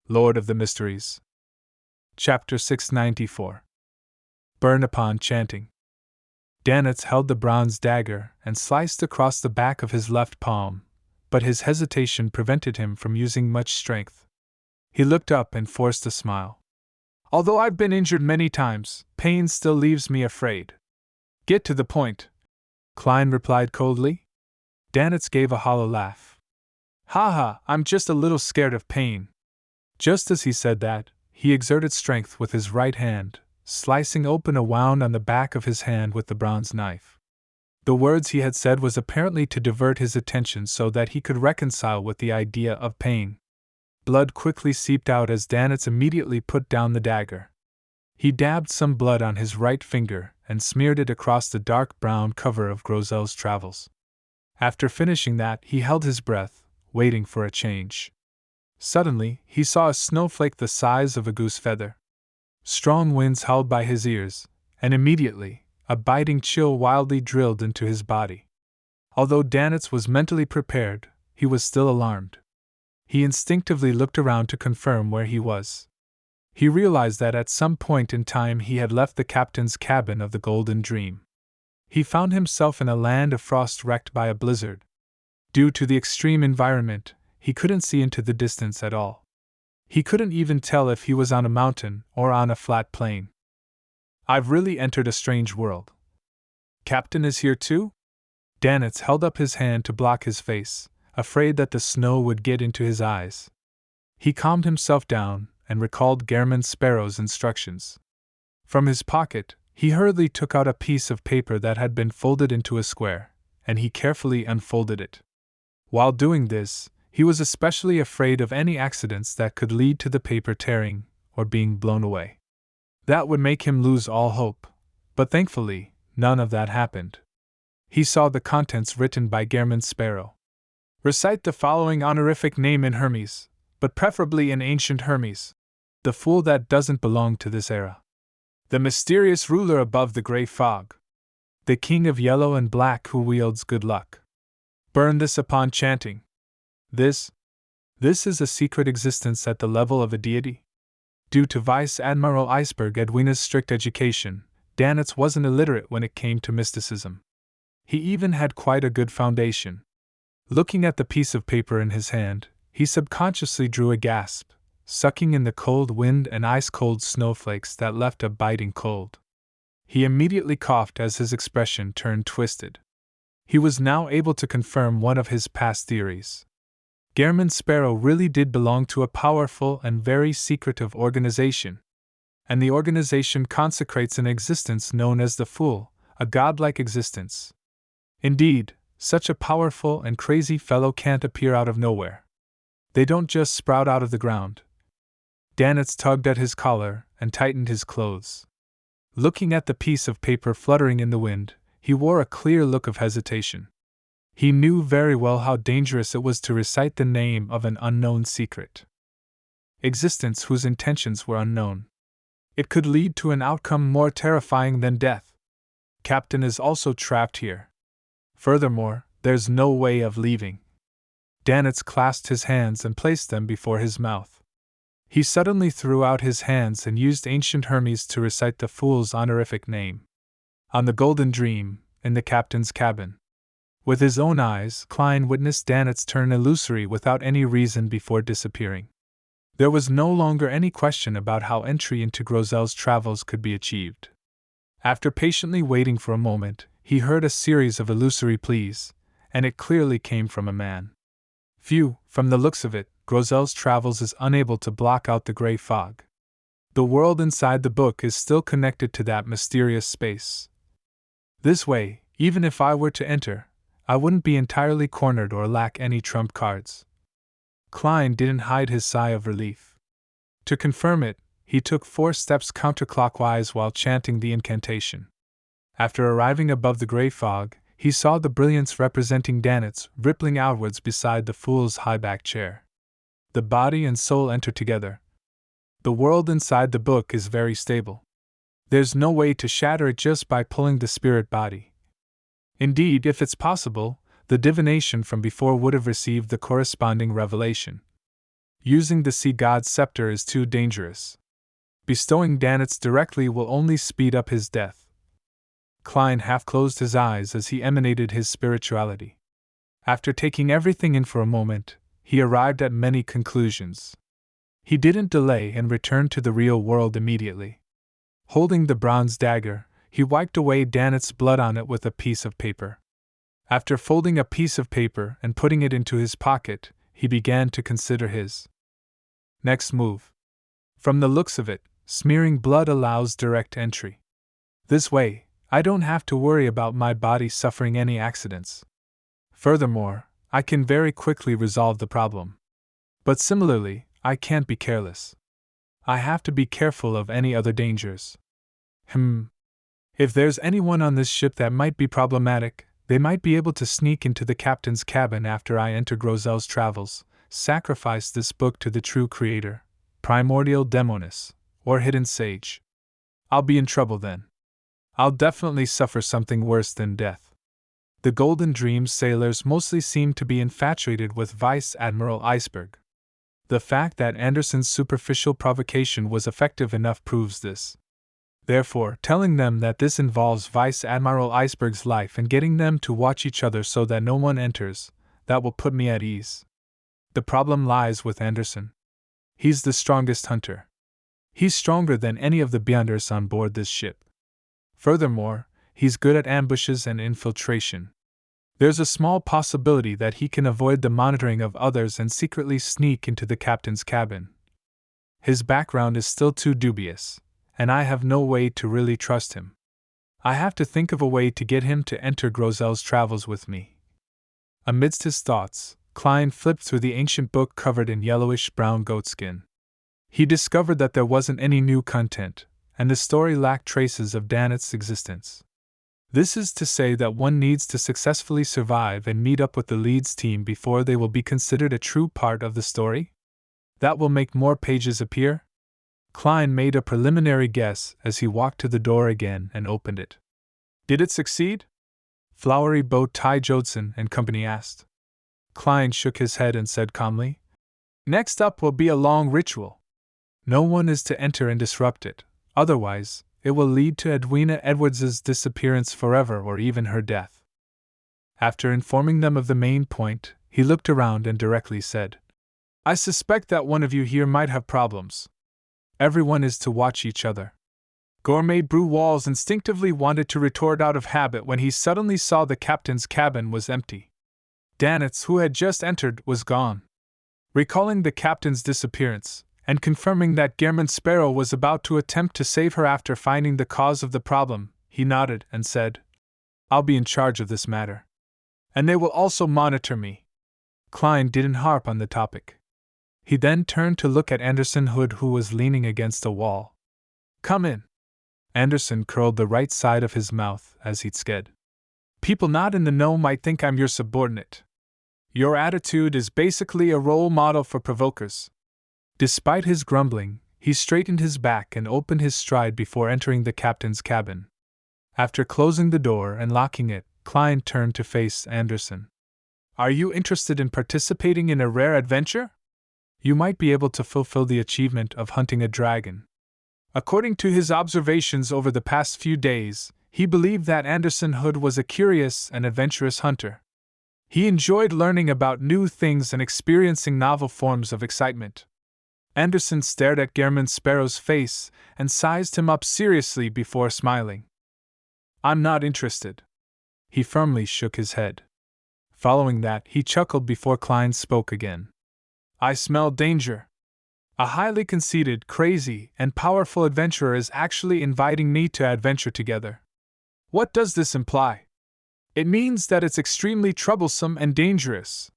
Lord of the Mysteries. Chapter 694. Burn upon Chanting. Danitz held the bronze dagger and sliced across the back of his left palm, but his hesitation prevented him from using much strength. He looked up and forced a smile. Although I've been injured many times, pain still leaves me afraid. Get to the point, Klein replied coldly. Danitz gave a hollow laugh. Ha, I'm just a little scared of pain. Just as he said that, he exerted strength with his right hand, slicing open a wound on the back of his hand with the bronze knife. The words he had said was apparently to divert his attention so that he could reconcile with the idea of pain. Blood quickly seeped out as Danitz immediately put down the dagger. He dabbed some blood on his right finger and smeared it across the dark brown cover of Grozel's Travels. After finishing that, he held his breath, waiting for a change. Suddenly, he saw a snowflake the size of a goose feather. Strong winds howled by his ears, and immediately, a biting chill wildly drilled into his body. Although Danitz was mentally prepared, he was still alarmed. He instinctively looked around to confirm where he was. He realized that at some point in time he had left the captain's cabin of the Golden Dream. He found himself in a land of frost wrecked by a blizzard. Due to the extreme environment, he couldn't see into the distance at all. He couldn't even tell if he was on a mountain or on a flat plain. I've really entered a strange world. Captain is here too? Danitz held up his hand to block his face, afraid that the snow would get into his eyes. He calmed himself down and recalled Gehrman Sparrow's instructions. From his pocket, he hurriedly took out a piece of paper that had been folded into a square, and he carefully unfolded it. While doing this, he was especially afraid of any accidents that could lead to the paper tearing or being blown away. That would make him lose all hope, but thankfully, none of that happened. He saw the contents written by Gehrman Sparrow. Recite the following honorific name in Hermes, but preferably in ancient Hermes. The fool that doesn't belong to this era. The mysterious ruler above the gray fog. The king of yellow and black who wields good luck. Burn this upon Chanting. This is a secret existence at the level of a deity. Due to Vice Admiral Iceberg Edwina's strict education, Danitz wasn't illiterate when it came to mysticism. He even had quite a good foundation. Looking at the piece of paper in his hand, he subconsciously drew a gasp, sucking in the cold wind and ice-cold snowflakes that left a biting cold. He immediately coughed as his expression turned twisted. He was now able to confirm one of his past theories. Gehrman Sparrow really did belong to a powerful and very secretive organization. And the organization consecrates an existence known as the Fool, a godlike existence. Indeed, such a powerful and crazy fellow can't appear out of nowhere. They don't just sprout out of the ground. Danitz tugged at his collar and tightened his clothes. Looking at the piece of paper fluttering in the wind, he wore a clear look of hesitation. He knew very well how dangerous it was to recite the name of an unknown secret existence whose intentions were unknown. It could lead to an outcome more terrifying than death. Captain is also trapped here. Furthermore, there's no way of leaving. Danitz clasped his hands and placed them before his mouth. He suddenly threw out his hands and used ancient Hermes to recite the fool's honorific name. On the Golden Dream, in the captain's cabin. With his own eyes, Klein witnessed Danitz turn illusory without any reason before disappearing. There was no longer any question about how entry into Grozel's Travels could be achieved. After patiently waiting for a moment, he heard a series of illusory pleas, and it clearly came from a man. Phew, from the looks of it, Grozel's Travels is unable to block out the gray fog. The world inside the book is still connected to that mysterious space. This way, even if I were to enter, I wouldn't be entirely cornered or lack any trump cards. Klein didn't hide his sigh of relief. To confirm it, he took 4 steps counterclockwise while chanting the incantation. After arriving above the gray fog, he saw the brilliance representing Danitz rippling outwards beside the fool's high-backed chair. The body and soul enter together. The world inside the book is very stable. There's no way to shatter it just by pulling the spirit body. Indeed, if it's possible, the divination from before would have received the corresponding revelation. Using the sea god's scepter is too dangerous. Bestowing Danitz directly will only speed up his death. Klein half closed his eyes as he emanated his spirituality. After taking everything in for a moment, he arrived at many conclusions. He didn't delay and returned to the real world immediately. Holding the bronze dagger, he wiped away Danitz's blood on it with a piece of paper. After folding a piece of paper and putting it into his pocket, he began to consider his next move. From the looks of it, smearing blood allows direct entry. This way, I don't have to worry about my body suffering any accidents. Furthermore, I can very quickly resolve the problem. But similarly, I can't be careless. I have to be careful of any other dangers. If there's anyone on this ship that might be problematic, they might be able to sneak into the captain's cabin after I enter Grozel's travels, sacrifice this book to the true creator, primordial demonis, or hidden sage. I'll be in trouble then. I'll definitely suffer something worse than death. The Golden Dream sailors mostly seem to be infatuated with Vice Admiral Iceberg. The fact that Anderson's superficial provocation was effective enough proves this. Therefore, telling them that this involves Vice Admiral Iceberg's life and getting them to watch each other so that no one enters, that will put me at ease. The problem lies with Anderson. He's the strongest hunter. He's stronger than any of the Beyonders on board this ship. Furthermore, he's good at ambushes and infiltration. There's a small possibility that he can avoid the monitoring of others and secretly sneak into the captain's cabin. His background is still too dubious, and I have no way to really trust him. I have to think of a way to get him to enter Grozel's travels with me. Amidst his thoughts, Klein flipped through the ancient book covered in yellowish-brown goatskin. He discovered that there wasn't any new content, and the story lacked traces of Danitz's existence. This is to say that one needs to successfully survive and meet up with the leads team before they will be considered a true part of the story? That will make more pages appear? Klein made a preliminary guess as he walked to the door again and opened it. Did it succeed? Flowery Bow Tie Jodson and Company asked. Klein shook his head and said calmly, Next up will be a long ritual. No one is to enter and disrupt it, otherwise, it will lead to Edwina Edwards's disappearance forever or even her death. After informing them of the main point, he looked around and directly said, I suspect that one of you here might have problems. Everyone is to watch each other. Gourmet Brew Walls instinctively wanted to retort out of habit when he suddenly saw the captain's cabin was empty. Danitz, who had just entered, was gone. Recalling the captain's disappearance, and confirming that Gehrman Sparrow was about to attempt to save her after finding the cause of the problem, he nodded and said, I'll be in charge of this matter. And they will also monitor me. Klein didn't harp on the topic. He then turned to look at Anderson Hood, who was leaning against a wall. Come in. Anderson curled the right side of his mouth as he'd sked. People not in the know might think I'm your subordinate. Your attitude is basically a role model for provokers. Despite his grumbling, he straightened his back and opened his stride before entering the captain's cabin. After closing the door and locking it, Klein turned to face Anderson. Are you interested in participating in a rare adventure? You might be able to fulfill the achievement of hunting a dragon. According to his observations over the past few days, he believed that Anderson Hood was a curious and adventurous hunter. He enjoyed learning about new things and experiencing novel forms of excitement. Anderson stared at Gehrman Sparrow's face and sized him up seriously before smiling. I'm not interested. He firmly shook his head. Following that, he chuckled before Klein spoke again. I smell danger. A highly conceited, crazy, and powerful adventurer is actually inviting me to adventure together. What does this imply? It means that it's extremely troublesome and dangerous.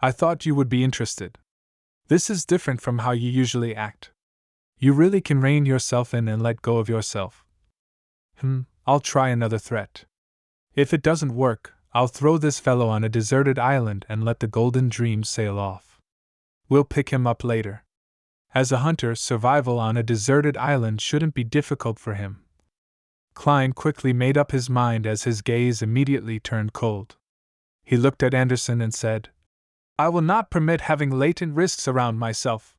I thought you would be interested. This is different from how you usually act. You really can rein yourself in and let go of yourself. I'll try another threat. If it doesn't work, I'll throw this fellow on a deserted island and let the Golden Dream sail off. We'll pick him up later. As a hunter, survival on a deserted island shouldn't be difficult for him. Klein quickly made up his mind as his gaze immediately turned cold. He looked at Anderson and said, I will not permit having latent risks around myself.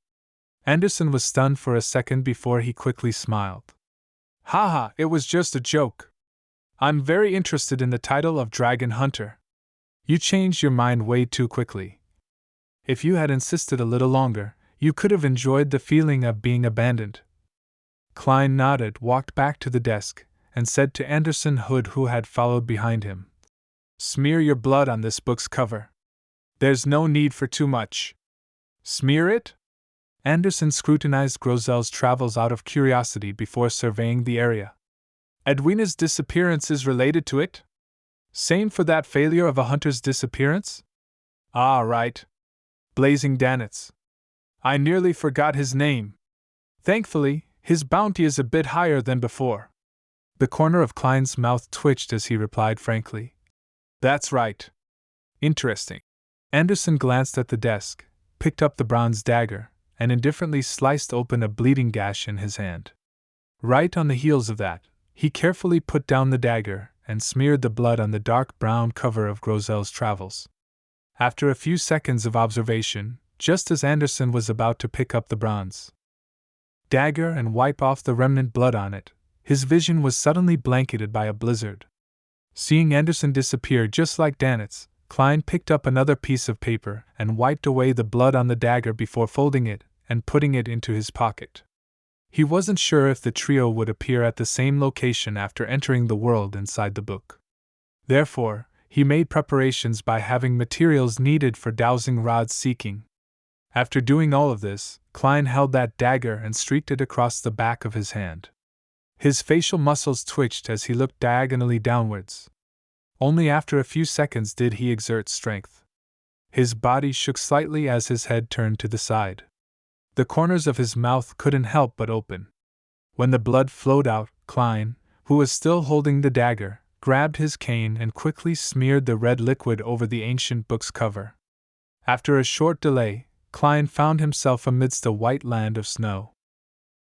Anderson was stunned for a second before he quickly smiled. Haha, it was just a joke. I'm very interested in the title of Dragon Hunter. You changed your mind way too quickly. If you had insisted a little longer, you could have enjoyed the feeling of being abandoned. Klein nodded, walked back to the desk, and said to Anderson Hood, who had followed behind him, Smear your blood on this book's cover. There's no need for too much. Smear it? Anderson scrutinized Grozel's travels out of curiosity before surveying the area. Edwina's disappearance is related to it? Same for that failure of a hunter's disappearance? Ah, right. Blazing Danitz. I nearly forgot his name. Thankfully, his bounty is a bit higher than before. The corner of Klein's mouth twitched as he replied frankly. That's right. Interesting. Anderson glanced at the desk, picked up the bronze dagger, and indifferently sliced open a bleeding gash in his hand. Right on the heels of that, he carefully put down the dagger and smeared the blood on the dark brown cover of Grozel's travels. After a few seconds of observation, just as Anderson was about to pick up the bronze dagger and wipe off the remnant blood on it, his vision was suddenly blanketed by a blizzard. Seeing Anderson disappear just like Danitz, Klein picked up another piece of paper and wiped away the blood on the dagger before folding it and putting it into his pocket. He wasn't sure if the trio would appear at the same location after entering the world inside the book. Therefore, he made preparations by having materials needed for dowsing rod seeking. After doing all of this, Klein held that dagger and streaked it across the back of his hand. His facial muscles twitched as he looked diagonally downwards. Only after a few seconds did he exert strength. His body shook slightly as his head turned to the side. The corners of his mouth couldn't help but open. When the blood flowed out, Klein, who was still holding the dagger, grabbed his cane and quickly smeared the red liquid over the ancient book's cover. After a short delay, Klein found himself amidst a white land of snow.